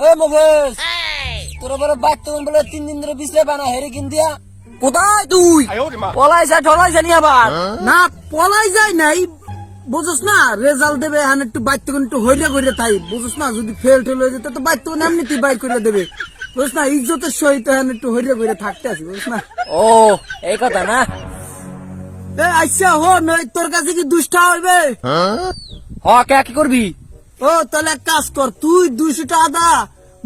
এ মুকেশ, তোর বড় বাচ্চা বলে 3 দিন ধরে বিছলে বানা হেরে কিন দিয়া কোথায় তুই? পলাইছা ঠলাইছা নি আবার? না পলাই যায় নাই, বুঝছ না? রেজাল্ট দেবে এখন একটু বাইর তখন একটু হইরা করে তাই, বুঝছ না? যদি ফেল ঠেল হয়ে যেত তো বাইর তখন এমনিতেই বাইর করে দেবে, বুঝছ না? ইজ্জতের সহিত এখন একটু হইরা করে থাকতে আছি, বুঝছ না? ও এই কথা না? এ আচ্ছা হো নয়, তোর কাছে কি দুষ্টা হইবে? হ কে কি করবি? ও তাহলে এক কাজ কর, তুই 200 টাকা দা,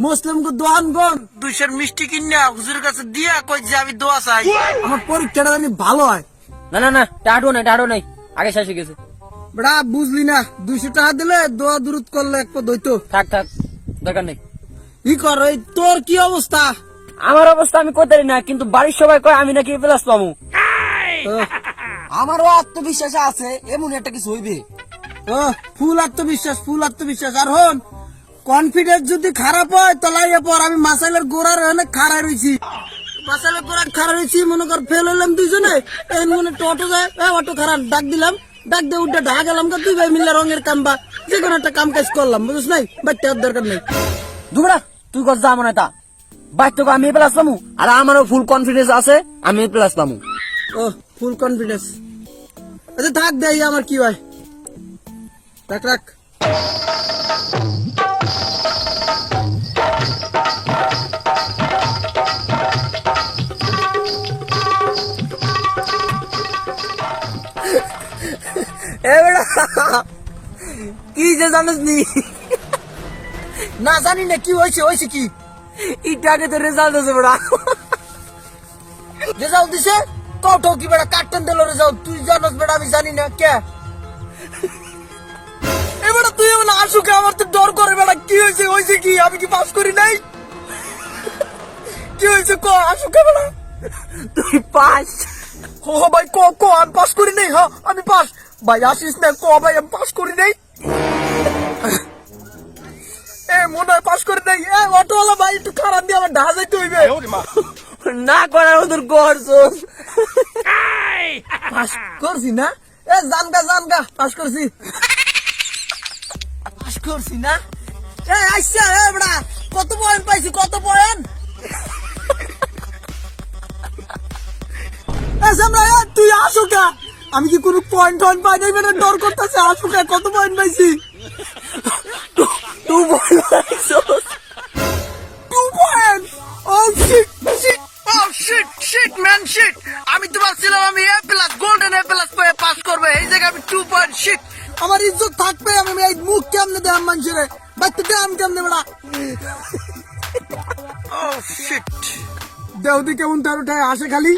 মুসলিমকে দোয়ান গন 200 মিষ্টি কিনা হুজুরের কাছে দিয়া কই যে আমি দোয়া চাই, আমার পরীক্ষাটা জানি ভালো হয়। না না না, টাডো নাই আগে শেষ হয়ে গেছে। বড়া বুঝলি না, 200 টাকা দিলে দোয়া দুরুদ করলে এক পদ হইতো। থাক দরকার নেই। ই কর, ওই তোর কি অবস্থা? আমার অবস্থা আমি কইতারি না, কিন্তু বাড়ির সবাই কয় আমি নাকি প্লাস পামু। আমারও আত্মবিশ্বাস আছে এমন একটা কিছু হইবে। ফুল আত্মবিশ্বাস। আর হন, কনফিডেন্স যদি খারাপ হয় তলাইয়া পর, আমি মাসাইলের গোড়ার খাড়া রয়েছি, মনে কর ফেল হইলাম দুইজনে, মনে অটো যায়, অটো খারাপ ডাক দিলাম, ডাক দিয়ে উঠে ঢাকা গেলাম, তুই ভাই মিললে রঙের কাম বা যে কোনো একটা কাম কাজ করলাম, বুঝছ নাই? বাচ্চা দরকার নেই। দুবরা তুই কত যা মনে তা বাচ্চা আমি প্লাস পামু, আর আমারও ফুল কনফিডেন্স আছে আমি প্লাস পামু। ও ফুল কনফিডেন্স, আচ্ছা থাক দেই আমার কি হয়, রাখ। কি যে জানিস নি? না জানি না কি হয়েছে কি ইটাকে তো রেজাল্ট আছে বড়া। রেজাল্ট দিছে কত কি বড়া কাটন দিল রেজাল্ট, তুই জানিস বড়া আমি জানি না কে? এবারে তুই এমন আসুকে আমার তো ডর করে বড়া, কি হয়েছে কি? আমি কি পাস করি নাই? কি হয়েছে ক আসুকে বড়া? তুই পাস? ও ভাই ক আমি পাস করি নাই। হ্যাঁ আমি পাস ভাই, আসিস না ক ভাই আমি পাস করি নাই। মনে হয় পাস করে নাই। অটোওয়ালা ভাই একটু খারাপ দিয়ে আমার ঢা যাইতে হইবে না করার ওদের করছস। পাস করছি না? জানগা পাস করছি না? আচ্ছা বড়া কত পয়েন্ট পাইছি, কত পয়েন্ট? তুই আসুকা, আমি কি কোনো পয়েন্ট পাই নাই? মানে ডর করতেছে। আসুকা কত পয়েন্ট পাইছি? 2 পয়েন্ট। আমি তো ভাবছিলাম আমি গোল্ডেন এ প্লাস পাস করবে, এই জায়গায় আমি 2 পয়েন্ট। শিট, আমার ইজ্জত থাকবে, আমি এই মুখ কেমনে দেয় মানুষের বাচ্চা দেম কেমনে বড়া? দেহদি কেমন তার উঠায় আসে খালি।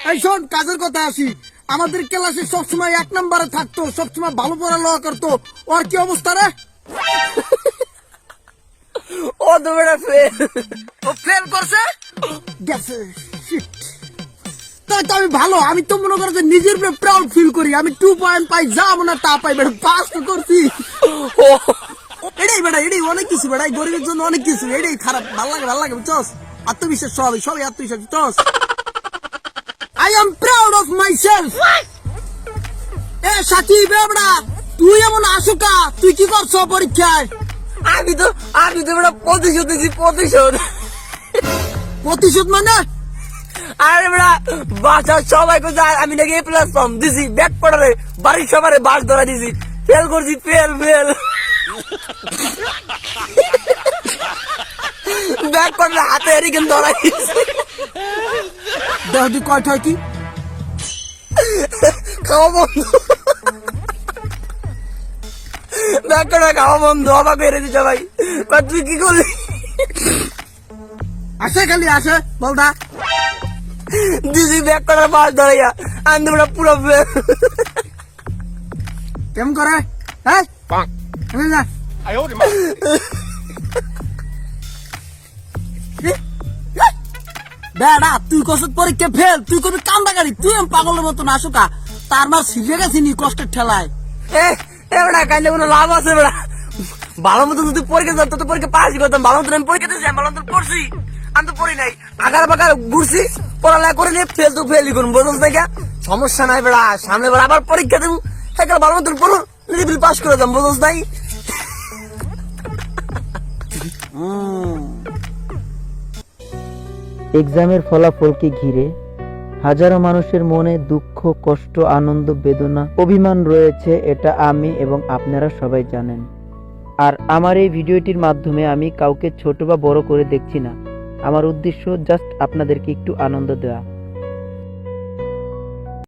এই শোন, কাজের কথা আসি, আমাদের ক্লাসে সবসময় 1 নম্বরে থাকতো, সবসময় ভালো পড়ালেখা করতো, ওর কি অবস্থা রে? ও তো বেটা ফেল করছে গেছে। তাই তো আমি ভালো, আমি তো মনে করো যে নিজের উপরে প্রাউড ফিল করি। আমি 2 পয়েন্ট পাই, যা মনে তা পাই বেটা, পাস তো করছি। এটাই বেটা, এটাই অনেক কিছু বেটা, গরিবের জন্য অনেক কিছু। এটাই খারাপ, ভাল লাগে বুঝছস? আত্মবিশ্বাস সবই আত্মবিশ্বাস বুঝছস? I am proud of myself. সাথী বেবড়া, তুই এমন আসুকা, তুই কি করছ পরীক্ষায়? আমি তো বেটা প্রতিশোধ দিছি। প্রতিশোধ মানে? আরে বেটা বাসার সবাই কোথায় আমি নাকি এ প্লাস পাম দিছি, ব্যাক পড়ারে বাড়ির সবারে বাস ধরা দিছি, ফেল করছি। ফেল ব্যাক পড়লে হাতে এরিকেন ধরা দিছি। দেখ তুই কয়টা হয় কি খাওয়া বন্ধ, খাওয়া বন্ধ, অবাক বেড়ে দিচ্ছে ভাই। তুই কি করলি? আসে খালি আসে বলটা দিদি ব্যাক করার মাছ ধরাইয়া আনতে পুরো কেমন করে? হ্যাঁ বেড়া তুই কসত পরীক্ষা ফেল, তুই করবি কান্দা গাড়ি, তুই পাগলের মতো আসুকা, তার মার শিখে গেছি নি কষ্টের ঠেলায়। বেড়া কাইলে কোনো লাভ আছে বেড়া? ভালো মতো যদি পরীক্ষা যাতো তো পরীক্ষা পাস করতাম, ভালো মতো আমি পরীক্ষা দিয়েছি, ভালো মতো পড়ছি, আমি তো পড়ি নাই, আগার বাগার ঘুরছি, পড়ালেখা করে নিয়ে ফেল তো ফেলই করুন, বুঝছ না? সমস্যা নাই বেড়া, সামনে বেড়া আবার পরীক্ষা দেবো, ভালো মতো পড়ুন, পাস করে দাম, বুঝছ নাই? এক্সামের ফলাফলকে ঘিরে হাজারো মানুষের মনে দুঃখ, কষ্ট, আনন্দ, বেদনা, অভিমান রয়েছে, এটা আমি এবং আপনারা সবাই জানেন। আর আমার এই ভিডিওটির মাধ্যমে আমি কাউকে ছোট বা বড় করে দেখছি না। আমার উদ্দেশ্য জাস্ট আপনাদেরকে একটু আনন্দ দেওয়া।